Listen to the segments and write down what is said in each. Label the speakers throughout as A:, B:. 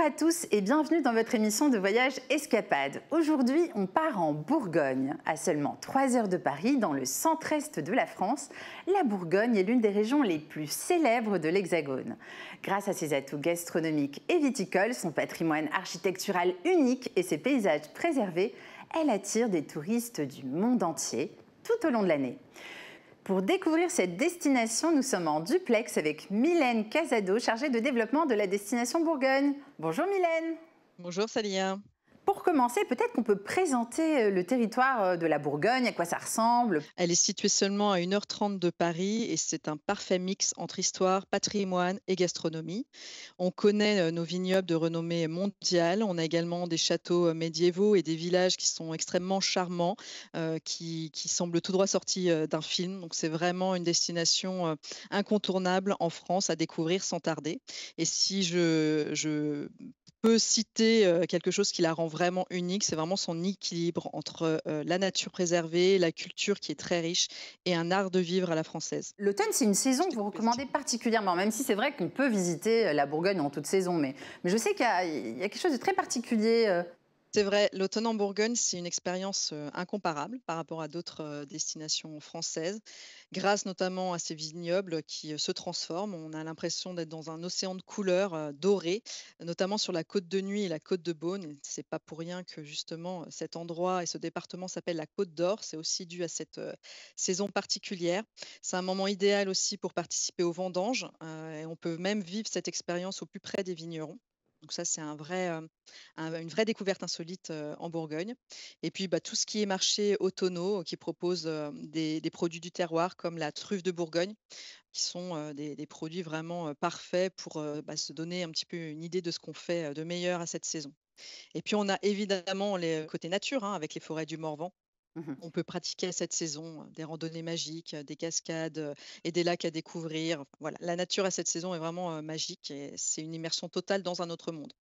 A: à tous et bienvenue dans votre émission de voyage Escapade. Aujourd'hui, on part en Bourgogne. À seulement 3 heures de Paris, dans le centre-est de la France, la Bourgogne est l'une des régions les plus célèbres de l'Hexagone. Grâce à ses atouts gastronomiques et viticoles, son patrimoine architectural unique et ses paysages préservés, elle attire des touristes du monde entier tout au long de l'année. Pour découvrir cette destination, nous sommes en duplex avec Mylène Casado, chargée de développement de la destination Bourgogne. Bonjour Mylène.
B: Bonjour Salia.
A: Pour commencer, peut-être qu'on peut présenter le territoire de la Bourgogne, à quoi ça ressemble.
B: Elle est située seulement à 1h30 de Paris et c'est un parfait mix entre histoire, patrimoine et gastronomie. On connaît nos vignobles de renommée mondiale. On a également des châteaux médiévaux et des villages qui sont extrêmement charmants, qui semblent tout droit sortis d'un film. Donc c'est vraiment une destination incontournable en France à découvrir sans tarder. Et si je peux citer quelque chose qui la rend vraiment unique, c'est vraiment son équilibre entre la nature préservée, la culture qui est très riche et un art de vivre à la française.
A: L'automne, c'est une saison que
B: Tout
A: vous
B: est positif.
A: recommandez particulièrement, même si c'est vrai qu'on peut visiter la Bourgogne en toute saison. Mais je sais qu'il y a quelque chose de très particulier.
B: C'est vrai, l'automne en Bourgogne, c'est une expérience incomparable par rapport à d'autres destinations françaises, grâce notamment à ces vignobles qui se transforment. On a l'impression d'être dans un océan de couleurs dorées, notamment sur la côte de Nuit et la côte de Beaune. Et c'est pas pour rien que justement cet endroit et ce département s'appelle la Côte d'Or. C'est aussi dû à cette saison particulière. C'est un moment idéal aussi pour participer aux vendanges et on peut même vivre cette expérience au plus près des vignerons. Donc ça, c'est une vraie découverte insolite en Bourgogne. Et puis, bah, tout ce qui est marché automnaux qui propose des produits du terroir comme la truffe de Bourgogne, qui sont des produits vraiment parfaits pour se donner un petit peu une idée de ce qu'on fait de meilleur à cette saison. Et puis, on a évidemment les côtés nature hein, avec les forêts du Morvan.
A: Mhm.
B: On peut pratiquer à cette saison des randonnées magiques, des cascades et des lacs à découvrir. Enfin, voilà, la nature à cette saison est vraiment magique et c'est une immersion totale dans un autre monde.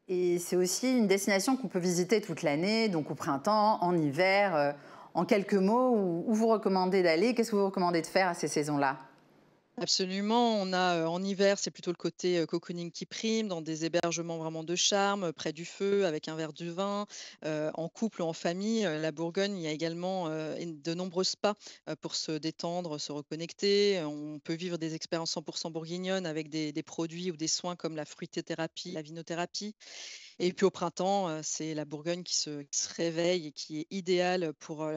A: Et c'est aussi une destination qu'on peut visiter toute l'année, donc au printemps, en hiver. En quelques mots, où vous recommandez d'aller? Qu'est-ce que vous recommandez de faire à ces saisons-là?
B: Absolument, on a, en hiver, c'est plutôt le côté, cocooning qui prime, dans des hébergements vraiment de charme, près du feu, avec un verre de vin, en couple ou en famille. La Bourgogne, il y a également, de nombreux spas, pour se détendre, se reconnecter. On peut vivre des expériences 100% bourguignonnes avec des produits ou des soins comme la fruitothérapie, la vinothérapie. Et puis au printemps, c'est la Bourgogne qui se réveille et qui est idéale pour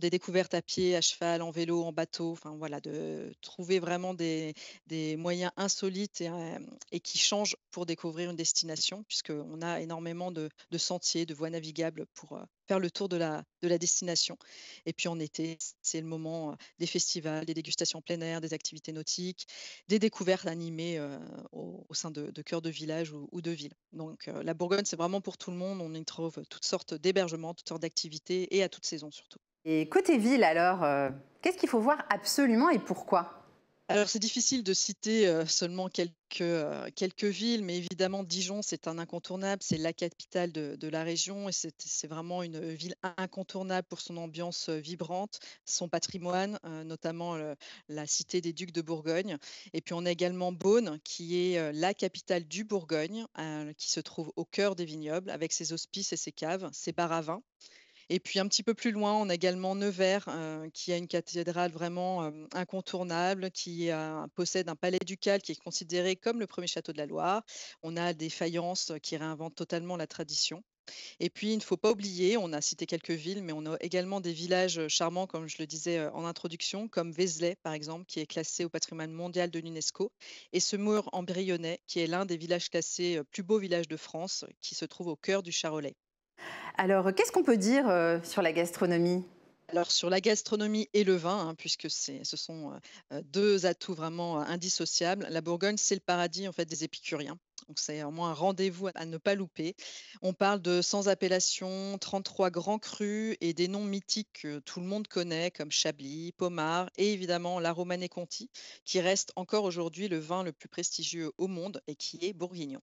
B: des découvertes à pied, à cheval, en vélo, en bateau, enfin voilà, de trouver vraiment des moyens insolites et qui changent pour découvrir une destination, puisqu'on a énormément de sentiers, de voies navigables pour, faire le tour de la destination. Et puis en été, c'est le moment, des festivals, des dégustations plein air, des activités nautiques, des découvertes animées, au sein de cœurs de village ou de villes. Donc la Bourgogne, c'est vraiment pour tout le monde. On y trouve toutes sortes d'hébergements, toutes sortes d'activités et à toute saison surtout.
A: Et côté ville, alors, qu'est-ce qu'il faut voir absolument et pourquoi?
B: Alors c'est difficile de citer, seulement quelques villes, mais évidemment Dijon, c'est un incontournable. C'est la capitale de la région et c'est vraiment une ville incontournable pour son ambiance, vibrante, son patrimoine, notamment la cité des ducs de Bourgogne. Et puis on a également Beaune qui est, la capitale du Bourgogne, qui se trouve au cœur des vignobles avec ses hospices et ses caves, ses bars à vin. Et puis un petit peu plus loin, on a également Nevers, qui a une cathédrale vraiment, incontournable, possède un palais ducal qui est considéré comme le premier château de la Loire. On a des faïences qui réinventent totalement la tradition. Et puis il ne faut pas oublier, on a cité quelques villes, mais on a également des villages, charmants comme je le disais, en introduction, comme Vézelay par exemple, qui est classé au patrimoine mondial de l'UNESCO et Semur-en-Brionnais, qui est l'un des villages classés, plus beaux villages de France, qui se trouve au cœur du Charolais.
A: Alors, qu'est-ce qu'on peut dire sur la gastronomie?
B: Alors sur la gastronomie et le vin, hein, puisque ce sont, 2 atouts vraiment, indissociables. La Bourgogne, c'est le paradis en fait des épicuriens. Donc c'est vraiment un rendez-vous à ne pas louper. On parle de sans appellation, 33 grands crus et des noms mythiques que tout le monde connaît comme Chablis, Pommard et évidemment la Romanée Conti, qui reste encore aujourd'hui le vin le plus prestigieux au monde et qui est bourguignon.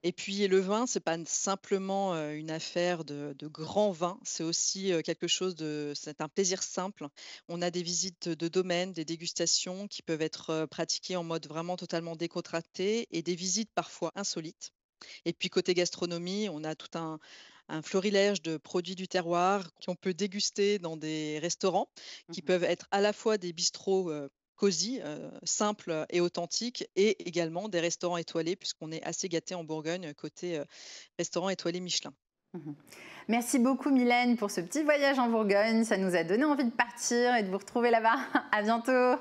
B: Et puis le vin, c'est pas simplement, une affaire de grand vin, c'est aussi, c'est un plaisir simple. On a des visites de domaines, des dégustations qui peuvent être, pratiquées en mode vraiment totalement décontracté et des visites parfois insolites. Et puis côté gastronomie, on a tout un florilège de produits du terroir qu'on peut déguster dans des restaurants qui
A: Mhm.
B: peuvent être à la fois des bistrots, cosy, simples et authentiques et également des restaurants étoilés puisqu'on est assez gâtés en Bourgogne côté, restaurant étoilé Michelin.
A: Mhm. Merci beaucoup Mylène pour ce petit voyage en Bourgogne. Ça nous a donné envie de partir et de vous retrouver là-bas. À bientôt.